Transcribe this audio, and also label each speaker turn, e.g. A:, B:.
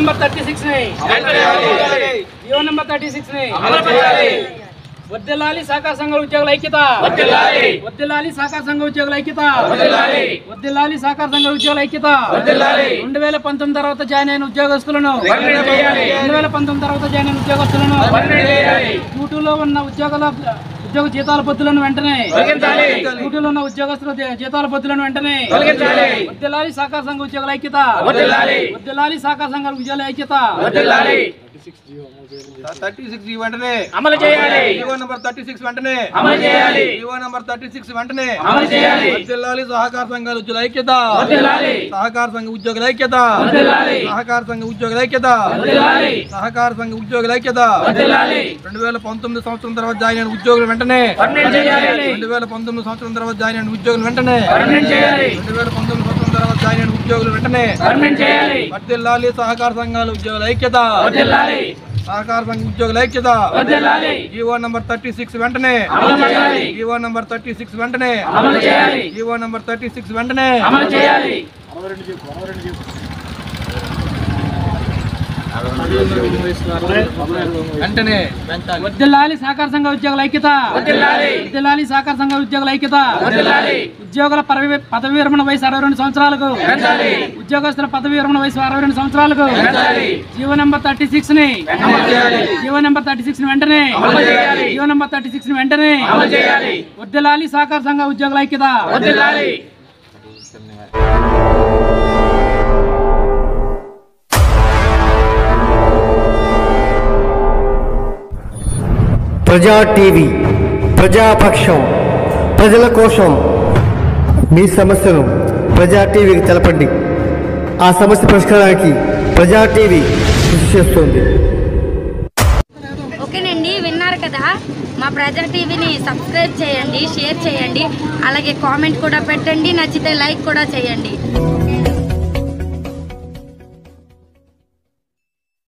A: Number 36 ని GO number 36 ని వర్ధిల్లాలి సహకార సంఘ ఉద్యోగుల ఐక్యత, వర్ధిల్లాలి సహకార సంఘ ఉద్యోగుల ఐక్యత, వర్ధిల్లాలి సహకార సంఘ ఉద్యోగుల ఐక్యత. 2019 తర్వాత జాయిన్ అయిన ఉద్యోగస్తులను 2019 తర్వాత జాయిన్ అయిన ఉద్యోగస్తులను డ్యూటీలో ఉన్న ఉద్యోగ జీతాల పొద్దులను వెంటనే డ్యూటీలో ఉన్న ఉద్యోగస్తుల జీతాల పొద్దులను వెంటనే వర్ధిల్లాలి సహకార సంఘ ఉద్యోగుల ఐక్యత, వర్ధిల్లాలి సహకార సంఘ ఉద్యోగుల ఐక్యత.
B: 36 వెంటనే
A: అమలు చేయాలి.
B: జీవో నంబర్ 36 వెంటనే
A: అమలు చేయాలి.
B: జీవో నంబర్ 36 వెంటనే
A: అమలు చేయాలి.
B: వర్ధిల్లాలి సహకార సంఘాల ఉద్యోగుల ఐక్యత,
A: వర్ధిల్లాలి
B: సహకార సంఘ ఉద్యోగుల ఐక్యత,
A: వర్ధిల్లాలి
B: సహకార సంఘ ఉద్యోగుల ఐక్యత,
A: వర్ధిల్లాలి
B: సహకార సంఘ ఉద్యోగుల ఐక్యత.
A: వర్ధిల్లాలి
B: 2019 సంవత్సరం తర్వాత జాయిన్ అయిన ఉద్యోగులు వెంటనే
A: పర్మనెంట్ చేయాలి.
B: 2019 సంవత్సరం తర్వాత జాయిన్ అయిన ఉద్యోగులు వెంటనే
A: పర్మనెంట్ చేయాలి.
B: 2019 సంవత్సరం తర్వాత జాయిన్ అయిన ఉద్యోగులు వెంటనే
A: పర్మనెంట్ చేయాలి.
B: వర్ధిల్లాలి సహకార సంఘాల ఉద్యోగుల ఐక్యత,
A: వర్ధిల్లాలి
B: సహకార సంఘ ఉద్యోగుల ఐక్యత.
A: వర్ధిల్లాలి
B: జీవో నంబర్ 36 వెంటనే
A: అమలు చేయాలి.
B: జీవో నంబర్ 36 వెంటనే
A: అమలు చేయాలి.
B: జీవో నంబర్ 36 వెంటనే
A: అమలు చేయాలి.
B: వెంటనే
A: వర్ధిల్లాలి సహకార సంఘ ఉద్యోగుల ఐక్యత,
B: వర్ధిల్లాలి.
A: వర్ధిల్లాలి సహకార సంఘ ఉద్యోగుల ఐక్యత.
B: వర్ధిల్లాలి.
A: ఉద్యోగుల పదవి విరమణ వయసు 62 సంవత్సరాలకు,
B: వెంటనే
A: ఉద్యోగస్తుల పదవి విరమణ వయసు 62 సంవత్సరాలకు
B: వెంటనే
A: జీవో నంబర్ 36 ని
B: అమలు చేయాలి.
A: జీవో నంబర్ 36 ని వెంటనే
B: అమలు చేయాలి.
A: జీవో నంబర్ 36 ని వెంటనే
B: అమలు చేయాలి.
A: వర్ధిల్లాలి సహకార సంఘ ఉద్యోగుల ఐక్యత.
B: వర్ధిల్లాలి.
C: ప్రజా టీవీ, ప్రజాపక్షం, ప్రజల కోసం. మీ సమస్యను ప్రజా టీవీకి తెలపండి. ఆ సమస్య పరిష్కారానికి ప్రజా టీవీ కృషి చేస్తుంది.
D: ఓకేనండి, విన్నారు కదా. మా ప్రజా టీవీని సబ్స్క్రైబ్ చేయండి, షేర్ చేయండి, అలాగే కామెంట్ కూడా పెట్టండి, నచ్చితే లైక్ కూడా చేయండి.